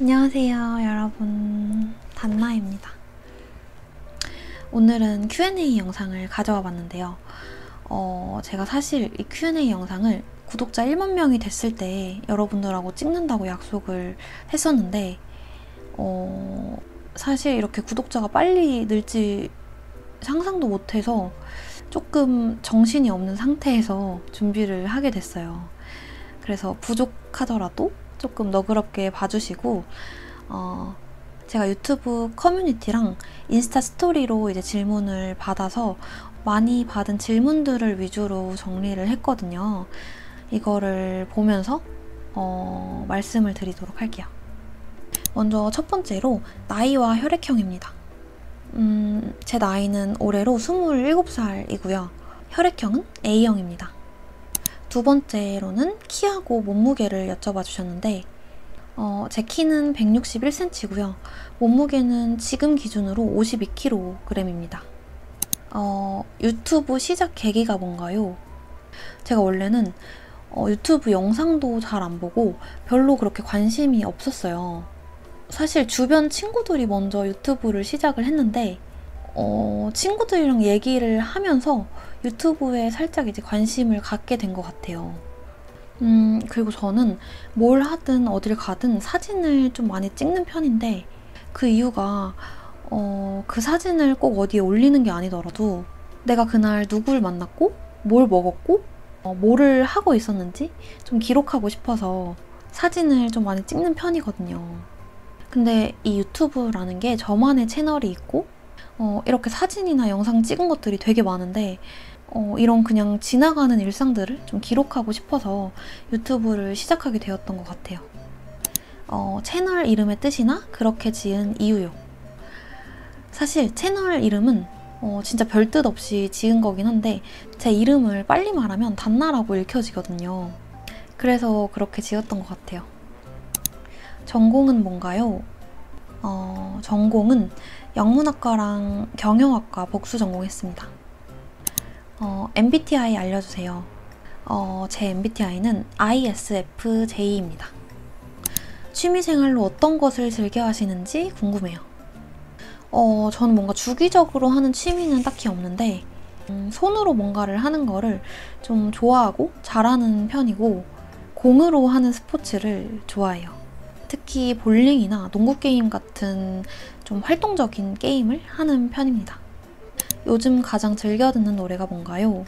안녕하세요, 여러분. 단나입니다. 오늘은 Q&A 영상을 가져와 봤는데요. 제가 사실 이 Q&A 영상을 구독자 1만 명이 됐을 때 여러분들하고 찍는다고 약속을 했었는데 사실 이렇게 구독자가 빨리 늘지 상상도 못해서 조금 정신이 없는 상태에서 준비를 하게 됐어요. 그래서 부족하더라도 조금 너그럽게 봐주시고 제가 유튜브 커뮤니티랑 인스타 스토리로 이제 질문을 받아서 많이 받은 질문들을 위주로 정리를 했거든요. 이거를 보면서 말씀을 드리도록 할게요. 먼저 첫 번째로 나이와 혈액형입니다. 제 나이는 올해로 27살이고요. 혈액형은 A형입니다. 두 번째로는 키하고 몸무게를 여쭤봐 주셨는데 제 키는 161cm고요. 몸무게는 지금 기준으로 52kg입니다. 유튜브 시작 계기가 뭔가요? 제가 원래는 유튜브 영상도 잘 안 보고 별로 그렇게 관심이 없었어요. 사실 주변 친구들이 먼저 유튜브를 시작을 했는데 친구들이랑 얘기를 하면서 유튜브에 살짝 이제 관심을 갖게 된 것 같아요. 그리고 저는 뭘 하든 어딜 가든 사진을 좀 많이 찍는 편인데 그 이유가 그 사진을 꼭 어디에 올리는 게 아니더라도 내가 그날 누굴 만났고 뭘 먹었고 뭐를 하고 있었는지 좀 기록하고 싶어서 사진을 좀 많이 찍는 편이거든요. 근데 이 유튜브라는 게 저만의 채널이 있고 이렇게 사진이나 영상 찍은 것들이 되게 많은데 이런 그냥 지나가는 일상들을 좀 기록하고 싶어서 유튜브를 시작하게 되었던 것 같아요. 채널 이름의 뜻이나 그렇게 지은 이유요. 사실 채널 이름은 진짜 별 뜻 없이 지은 거긴 한데 제 이름을 빨리 말하면 단나라고 읽혀지거든요. 그래서 그렇게 지었던 것 같아요. 전공은 뭔가요? 전공은 영문학과랑 경영학과 복수 전공했습니다. MBTI 알려주세요. 제 MBTI는 ISFJ입니다. 취미생활로 어떤 것을 즐겨 하시는지 궁금해요. 저는 뭔가 주기적으로 하는 취미는 딱히 없는데 손으로 뭔가를 하는 거를 좀 좋아하고 잘하는 편이고 공으로 하는 스포츠를 좋아해요. 특히 볼링이나 농구 게임 같은 좀 활동적인 게임을 하는 편입니다. 요즘 가장 즐겨 듣는 노래가 뭔가요?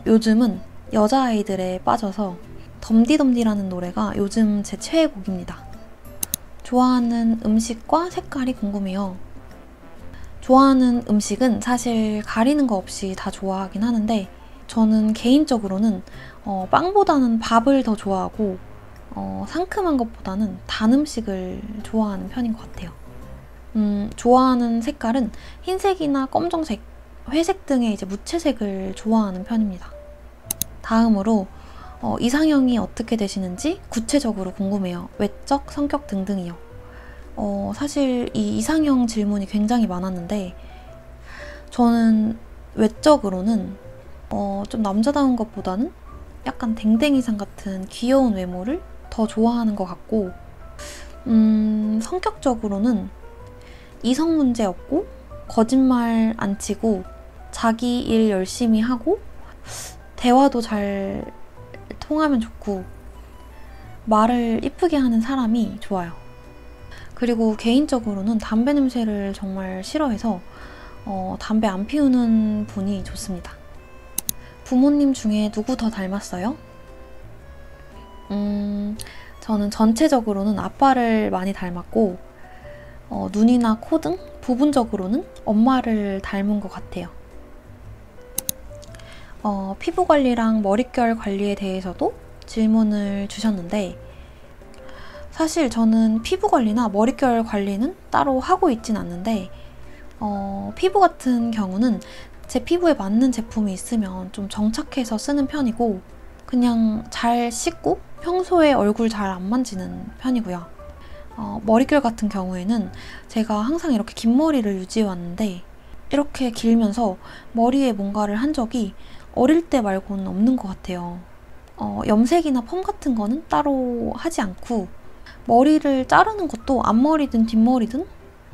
요즘은 여자아이들에 빠져서 덤디덤디라는 노래가 요즘 제 최애곡입니다. 좋아하는 음식과 색깔이 궁금해요. 좋아하는 음식은 사실 가리는 거 없이 다 좋아하긴 하는데 저는 개인적으로는 빵보다는 밥을 더 좋아하고 상큼한 것보다는 단 음식을 좋아하는 편인 것 같아요. 좋아하는 색깔은 흰색이나 검정색, 회색 등의 이제 무채색을 좋아하는 편입니다. 다음으로 이상형이 어떻게 되시는지 구체적으로 궁금해요. 외적, 성격 등등이요. 사실 이 이상형 질문이 굉장히 많았는데 저는 외적으로는 좀 남자다운 것보다는 약간 댕댕이상 같은 귀여운 외모를 더 좋아하는 것 같고 성격적으로는 이성 문제 없고 거짓말 안 치고 자기 일 열심히 하고 대화도 잘 통하면 좋고 말을 이쁘게 하는 사람이 좋아요. 그리고 개인적으로는 담배 냄새를 정말 싫어해서 담배 안 피우는 분이 좋습니다. 부모님 중에 누구 더 닮았어요? 저는 전체적으로는 아빠를 많이 닮았고 눈이나 코 등 부분적으로는 엄마를 닮은 것 같아요. 피부 관리랑 머릿결 관리에 대해서도 질문을 주셨는데 사실 저는 피부 관리나 머릿결 관리는 따로 하고 있진 않는데 피부 같은 경우는 제 피부에 맞는 제품이 있으면 좀 정착해서 쓰는 편이고 그냥 잘 씻고 평소에 얼굴 잘 안 만지는 편이고요. 머릿결 같은 경우에는 제가 항상 이렇게 긴 머리를 유지해 왔는데 이렇게 길면서 머리에 뭔가를 한 적이 어릴 때 말고는 없는 것 같아요. 염색이나 펌 같은 거는 따로 하지 않고 머리를 자르는 것도 앞머리든 뒷머리든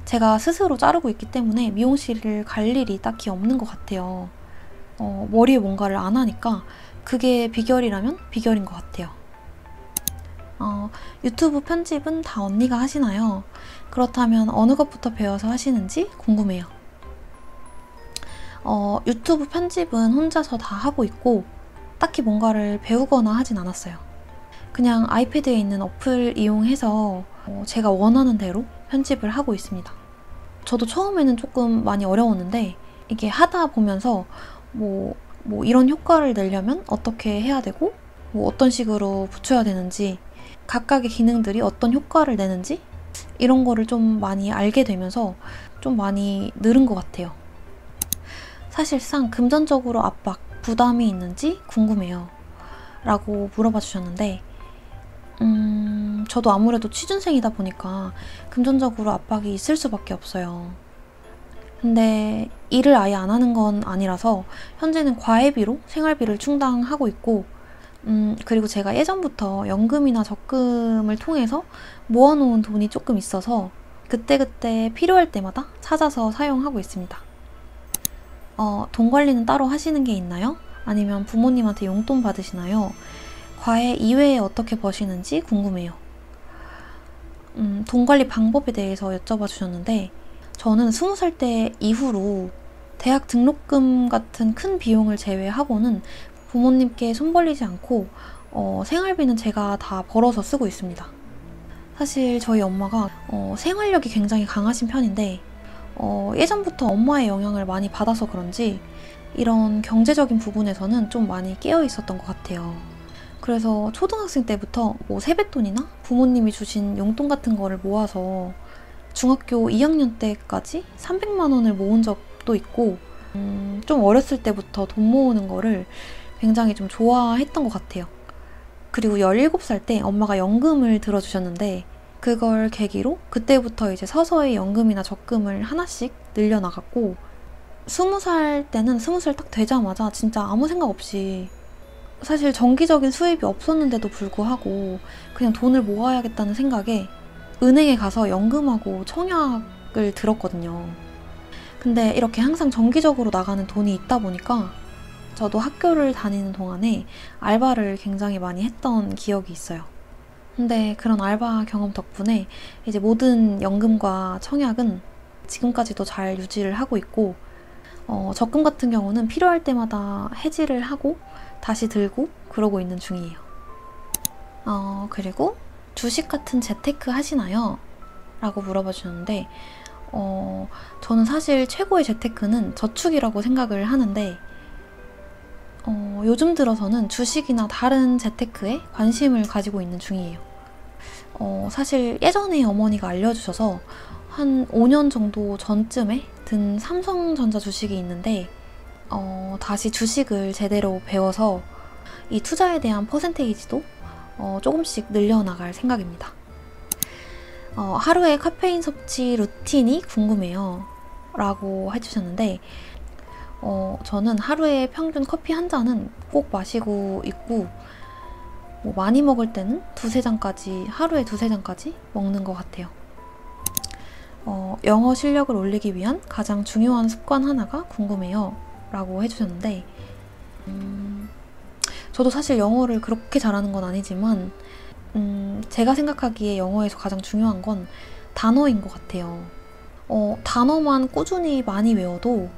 제가 스스로 자르고 있기 때문에 미용실을 갈 일이 딱히 없는 것 같아요. 머리에 뭔가를 안 하니까 그게 비결이라면 비결인 것 같아요. 유튜브 편집은 다 언니가 하시나요? 그렇다면 어느 것부터 배워서 하시는지 궁금해요. 유튜브 편집은 혼자서 다 하고 있고 딱히 뭔가를 배우거나 하진 않았어요. 그냥 아이패드에 있는 어플 이용해서 제가 원하는 대로 편집을 하고 있습니다. 저도 처음에는 조금 많이 어려웠는데 이게 하다 보면서 뭐 이런 효과를 내려면 어떻게 해야 되고 뭐 어떤 식으로 붙여야 되는지 각각의 기능들이 어떤 효과를 내는지 이런 거를 좀 많이 알게 되면서 좀 많이 늘은 것 같아요. 사실상 금전적으로 압박, 부담이 있는지 궁금해요. 라고 물어봐 주셨는데 저도 아무래도 취준생이다 보니까 금전적으로 압박이 있을 수밖에 없어요. 근데 일을 아예 안 하는 건 아니라서 현재는 과외비로 생활비를 충당하고 있고 그리고 제가 예전부터 연금이나 적금을 통해서 모아놓은 돈이 조금 있어서 그때그때 필요할 때마다 찾아서 사용하고 있습니다. 돈 관리는 따로 하시는 게 있나요? 아니면 부모님한테 용돈 받으시나요? 과외 이외에 어떻게 버시는지 궁금해요. 돈 관리 방법에 대해서 여쭤봐 주셨는데 저는 20살 때 이후로 대학 등록금 같은 큰 비용을 제외하고는 부모님께 손 벌리지 않고 생활비는 제가 다 벌어서 쓰고 있습니다. 사실 저희 엄마가 생활력이 굉장히 강하신 편인데 예전부터 엄마의 영향을 많이 받아서 그런지 이런 경제적인 부분에서는 좀 많이 깨어 있었던 것 같아요. 그래서 초등학생 때부터 뭐 세뱃돈이나 부모님이 주신 용돈 같은 거를 모아서 중학교 2학년 때까지 300만 원을 모은 적도 있고 좀 어렸을 때부터 돈 모으는 거를 굉장히 좀 좋아했던 것 같아요. 그리고 17살 때 엄마가 연금을 들어주셨는데 그걸 계기로 그때부터 이제 서서히 연금이나 적금을 하나씩 늘려나갔고 20살 때는 20살 딱 되자마자 진짜 아무 생각 없이 사실 정기적인 수입이 없었는데도 불구하고 그냥 돈을 모아야겠다는 생각에 은행에 가서 연금하고 청약을 들었거든요. 근데 이렇게 항상 정기적으로 나가는 돈이 있다 보니까 저도 학교를 다니는 동안에 알바를 굉장히 많이 했던 기억이 있어요. 근데 그런 알바 경험 덕분에 이제 모든 연금과 청약은 지금까지도 잘 유지를 하고 있고 적금 같은 경우는 필요할 때마다 해지를 하고 다시 들고 그러고 있는 중이에요. 그리고 주식 같은 재테크 하시나요? 라고 물어봐 주셨는데 저는 사실 최고의 재테크는 저축이라고 생각을 하는데 요즘 들어서는 주식이나 다른 재테크에 관심을 가지고 있는 중이에요. 사실 예전에 어머니가 알려주셔서 한 5년 정도 전쯤에 든 삼성전자 주식이 있는데 다시 주식을 제대로 배워서 이 투자에 대한 퍼센테이지도 조금씩 늘려나갈 생각입니다. 하루에 카페인 섭취 루틴이 궁금해요. 라고 해주셨는데 저는 하루에 평균 커피 한 잔은 꼭 마시고 있고 뭐 많이 먹을 때는 하루에 두세 잔까지 먹는 것 같아요. 영어 실력을 올리기 위한 가장 중요한 습관 하나가 궁금해요. 라고 해주셨는데 저도 사실 영어를 그렇게 잘하는 건 아니지만 제가 생각하기에 영어에서 가장 중요한 건 단어인 것 같아요. 단어만 꾸준히 많이 외워도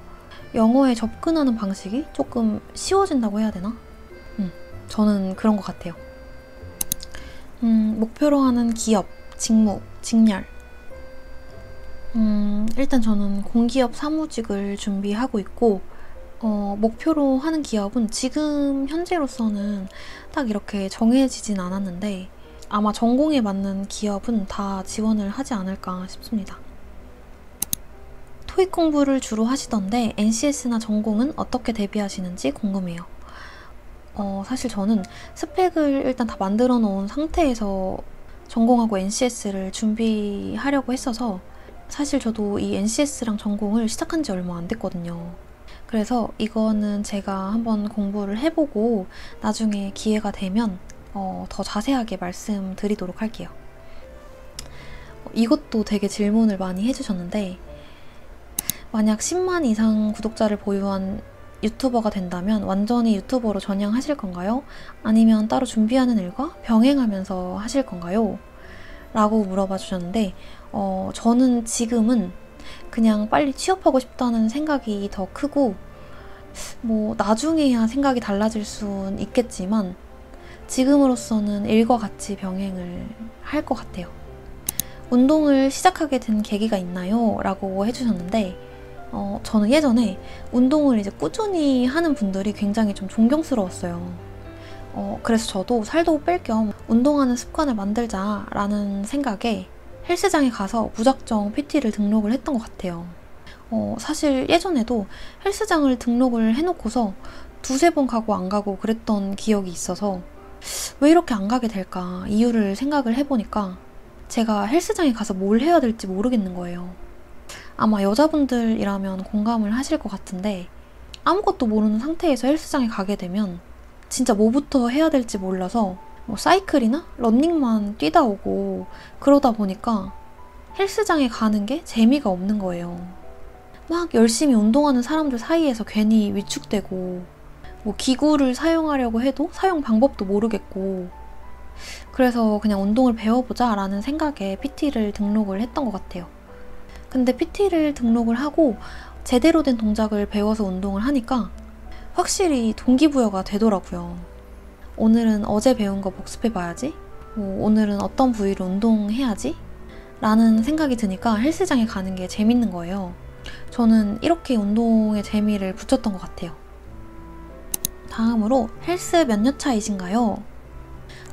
영어에 접근하는 방식이 조금 쉬워진다고 해야 되나? 저는 그런 것 같아요. 목표로 하는 기업, 직무, 직렬. 일단 저는 공기업 사무직을 준비하고 있고 목표로 하는 기업은 지금 현재로서는 딱 이렇게 정해지진 않았는데 아마 전공에 맞는 기업은 다 지원을 하지 않을까 싶습니다. 토익 공부를 주로 하시던데 NCS나 전공은 어떻게 대비하시는지 궁금해요. 사실 저는 스펙을 일단 다 만들어 놓은 상태에서 전공하고 NCS를 준비하려고 했어서 사실 저도 이 NCS랑 전공을 시작한 지 얼마 안 됐거든요. 그래서 이거는 제가 한번 공부를 해보고 나중에 기회가 되면 더 자세하게 말씀드리도록 할게요. 이것도 되게 질문을 많이 해주셨는데, 만약 10만 이상 구독자를 보유한 유튜버가 된다면 완전히 유튜버로 전향하실 건가요? 아니면 따로 준비하는 일과 병행하면서 하실 건가요? 라고 물어봐 주셨는데, 저는 지금은 그냥 빨리 취업하고 싶다는 생각이 더 크고, 뭐 나중에야 생각이 달라질 순 있겠지만 지금으로서는 일과 같이 병행을 할 것 같아요. 운동을 시작하게 된 계기가 있나요? 라고 해주셨는데, 저는 예전에 운동을 이제 꾸준히 하는 분들이 굉장히 좀 존경스러웠어요. 그래서 저도 살도 뺄 겸 운동하는 습관을 만들자라는 생각에 헬스장에 가서 무작정 PT를 등록을 했던 것 같아요. 사실 예전에도 헬스장을 등록을 해놓고서 두세 번 가고 안 가고 그랬던 기억이 있어서 왜 이렇게 안 가게 될까 이유를 생각을 해보니까 제가 헬스장에 가서 뭘 해야 될지 모르겠는 거예요. 아마 여자분들이라면 공감을 하실 것 같은데, 아무것도 모르는 상태에서 헬스장에 가게 되면 진짜 뭐부터 해야 될지 몰라서 뭐 사이클이나 러닝만 뛰다 오고 그러다 보니까 헬스장에 가는 게 재미가 없는 거예요. 막 열심히 운동하는 사람들 사이에서 괜히 위축되고, 뭐 기구를 사용하려고 해도 사용 방법도 모르겠고, 그래서 그냥 운동을 배워보자 라는 생각에 PT를 등록을 했던 것 같아요. 근데 PT를 등록을 하고 제대로 된 동작을 배워서 운동을 하니까 확실히 동기부여가 되더라고요. 오늘은 어제 배운 거 복습해봐야지, 뭐 오늘은 어떤 부위를 운동해야지 라는 생각이 드니까 헬스장에 가는 게 재밌는 거예요. 저는 이렇게 운동의 재미를 붙였던 것 같아요. 다음으로 헬스 몇 년 차이신가요?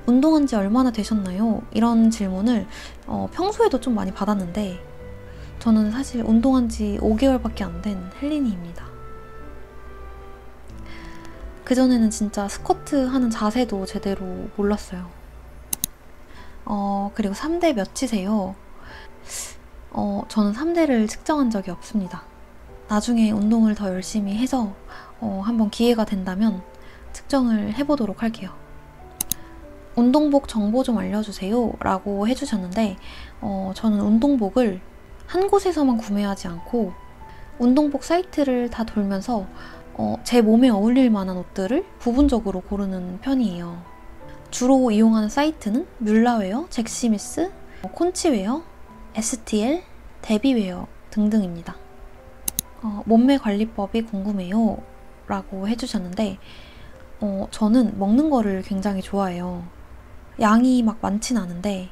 운동한 지 얼마나 되셨나요? 이런 질문을 평소에도 좀 많이 받았는데, 저는 사실 운동한 지 5개월밖에 안 된 헬린이입니다. 그전에는 진짜 스쿼트 하는 자세도 제대로 몰랐어요. 그리고 3대 몇이세요? 저는 3대를 측정한 적이 없습니다. 나중에 운동을 더 열심히 해서 한번 기회가 된다면 측정을 해보도록 할게요. 운동복 정보 좀 알려주세요 라고 해주셨는데, 저는 운동복을 한 곳에서만 구매하지 않고 운동복 사이트를 다 돌면서 제 몸에 어울릴 만한 옷들을 부분적으로 고르는 편이에요. 주로 이용하는 사이트는 뮬라웨어, 잭스미스, 콘치웨어, STL, 데비웨어 등등입니다. 몸매 관리법이 궁금해요 라고 해주셨는데, 저는 먹는 거를 굉장히 좋아해요. 양이 막 많진 않은데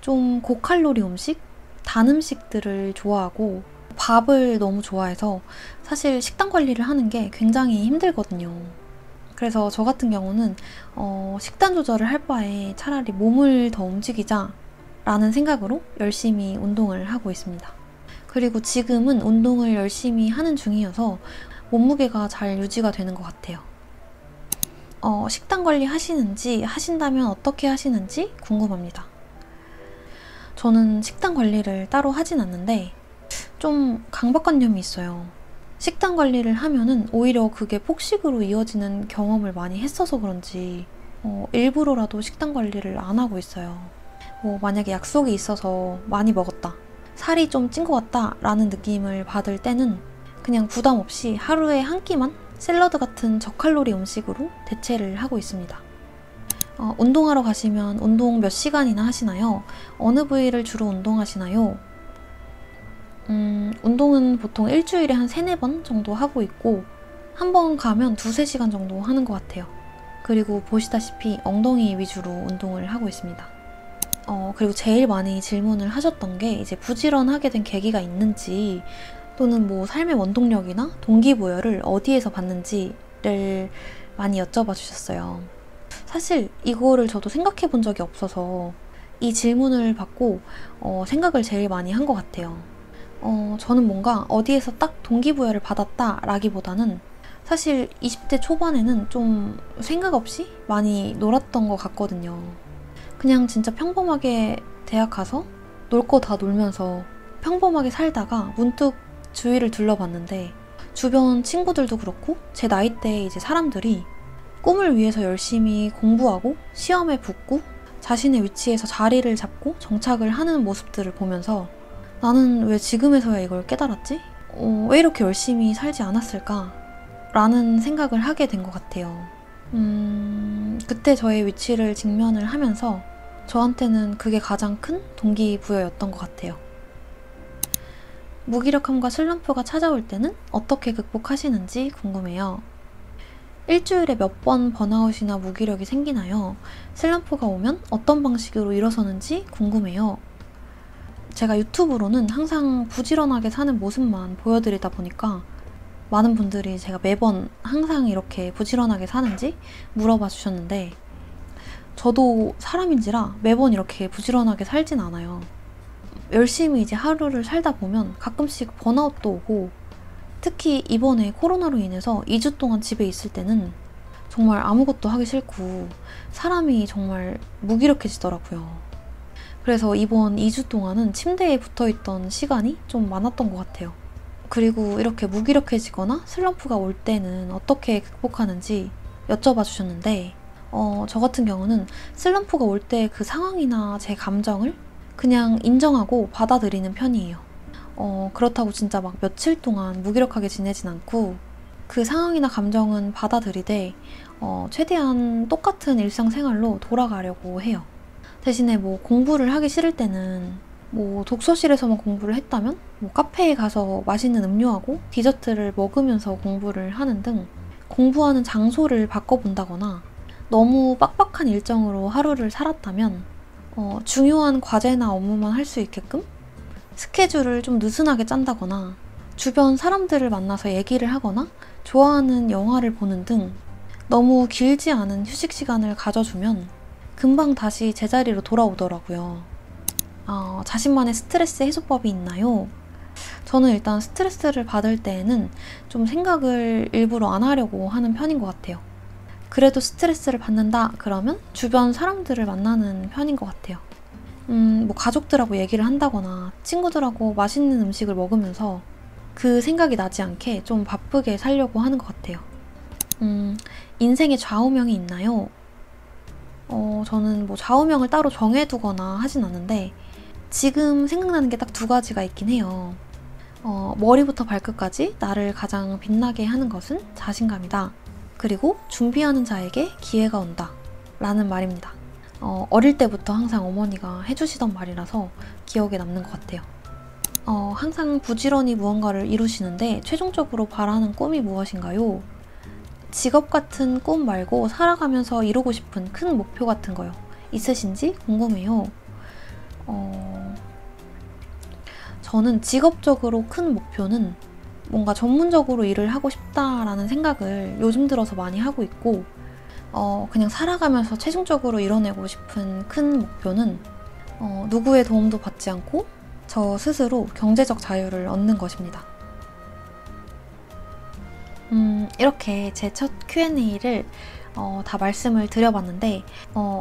좀 고칼로리 음식, 단 음식들을 좋아하고 밥을 너무 좋아해서 사실 식단 관리를 하는 게 굉장히 힘들거든요. 그래서 저 같은 경우는 식단 조절을 할 바에 차라리 몸을 더 움직이자 라는 생각으로 열심히 운동을 하고 있습니다. 그리고 지금은 운동을 열심히 하는 중이어서 몸무게가 잘 유지가 되는 것 같아요. 식단 관리 하시는지, 하신다면 어떻게 하시는지 궁금합니다. 저는 식단 관리를 따로 하진 않는데 좀 강박관념이 있어요. 식단 관리를 하면은 오히려 그게 폭식으로 이어지는 경험을 많이 했어서 그런지 일부러라도 식단 관리를 안 하고 있어요. 뭐 만약에 약속이 있어서 많이 먹었다, 살이 좀 찐 것 같다 라는 느낌을 받을 때는 그냥 부담 없이 하루에 한 끼만 샐러드 같은 저칼로리 음식으로 대체를 하고 있습니다. 운동하러 가시면 운동 몇 시간이나 하시나요? 어느 부위를 주로 운동하시나요? 운동은 보통 일주일에 한 3-4번 정도 하고 있고, 한 번 가면 2-3시간 정도 하는 것 같아요. 그리고 보시다시피 엉덩이 위주로 운동을 하고 있습니다. 그리고 제일 많이 질문을 하셨던 게 이제 부지런하게 된 계기가 있는지, 또는 뭐 삶의 원동력이나 동기부여를 어디에서 받는지를 많이 여쭤봐 주셨어요. 사실 이거를 저도 생각해 본 적이 없어서 이 질문을 받고 생각을 제일 많이 한 것 같아요. 저는 뭔가 어디에서 딱 동기부여를 받았다 라기보다는 사실 20대 초반에는 좀 생각 없이 많이 놀았던 것 같거든요. 그냥 진짜 평범하게 대학 가서 놀 거 다 놀면서 평범하게 살다가 문득 주위를 둘러봤는데, 주변 친구들도 그렇고 제 나이대 이제 사람들이 꿈을 위해서 열심히 공부하고 시험에 붙고 자신의 위치에서 자리를 잡고 정착을 하는 모습들을 보면서 나는 왜 지금에서야 이걸 깨달았지? 왜 이렇게 열심히 살지 않았을까? 라는 생각을 하게 된 것 같아요. 그때 저의 위치를 직면을 하면서 저한테는 그게 가장 큰 동기부여였던 것 같아요. 무기력함과 슬럼프가 찾아올 때는 어떻게 극복하시는지 궁금해요. 일주일에 몇 번 번아웃이나 무기력이 생기나요? 슬럼프가 오면 어떤 방식으로 일어서는지 궁금해요. 제가 유튜브로는 항상 부지런하게 사는 모습만 보여드리다 보니까 많은 분들이 제가 매번 항상 이렇게 부지런하게 사는지 물어봐 주셨는데 저도 사람인지라 매번 이렇게 부지런하게 살진 않아요. 열심히 이제 하루를 살다 보면 가끔씩 번아웃도 오고 특히 이번에 코로나로 인해서 2주 동안 집에 있을 때는 정말 아무것도 하기 싫고 사람이 정말 무기력해지더라고요. 그래서 이번 2주 동안은 침대에 붙어있던 시간이 좀 많았던 것 같아요. 그리고 이렇게 무기력해지거나 슬럼프가 올 때는 어떻게 극복하는지 여쭤봐 주셨는데 저 같은 경우는 슬럼프가 올 때 그 상황이나 제 감정을 그냥 인정하고 받아들이는 편이에요. 그렇다고 진짜 막 며칠 동안 무기력하게 지내진 않고 그 상황이나 감정은 받아들이되 최대한 똑같은 일상생활로 돌아가려고 해요. 대신에 뭐 공부를 하기 싫을 때는 뭐 독서실에서만 공부를 했다면 뭐 카페에 가서 맛있는 음료하고 디저트를 먹으면서 공부를 하는 등 공부하는 장소를 바꿔본다거나 너무 빡빡한 일정으로 하루를 살았다면 중요한 과제나 업무만 할 수 있게끔 스케줄을 좀 느슨하게 짠다거나 주변 사람들을 만나서 얘기를 하거나 좋아하는 영화를 보는 등 너무 길지 않은 휴식 시간을 가져주면 금방 다시 제자리로 돌아오더라고요. 자신만의 스트레스 해소법이 있나요? 저는 일단 스트레스를 받을 때에는 좀 생각을 일부러 안 하려고 하는 편인 것 같아요. 그래도 스트레스를 받는다 그러면 주변 사람들을 만나는 편인 것 같아요. 뭐 가족들하고 얘기를 한다거나 친구들하고 맛있는 음식을 먹으면서 그 생각이 나지 않게 좀 바쁘게 살려고 하는 것 같아요. 인생에 좌우명이 있나요? 저는 뭐 좌우명을 따로 정해두거나 하진 않는데 지금 생각나는 게 딱 2가지가 있긴 해요. 머리부터 발끝까지 나를 가장 빛나게 하는 것은 자신감이다. 그리고 준비하는 자에게 기회가 온다. 라는 말입니다. 어릴 때부터 항상 어머니가 해주시던 말이라서 기억에 남는 것 같아요. 항상 부지런히 무언가를 이루시는데 최종적으로 바라는 꿈이 무엇인가요? 직업 같은 꿈 말고 살아가면서 이루고 싶은 큰 목표 같은 거요. 있으신지 궁금해요. 저는 직업적으로 큰 목표는 뭔가 전문적으로 일을 하고 싶다라는 생각을 요즘 들어서 많이 하고 있고 그냥 살아가면서 최종적으로 이뤄내고 싶은 큰 목표는 누구의 도움도 받지 않고 저 스스로 경제적 자유를 얻는 것입니다. 이렇게 제 첫 Q&A를 다 말씀을 드려봤는데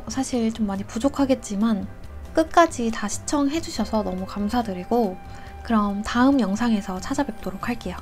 사실 좀 많이 부족하겠지만 끝까지 다 시청해주셔서 너무 감사드리고 그럼 다음 영상에서 찾아뵙도록 할게요.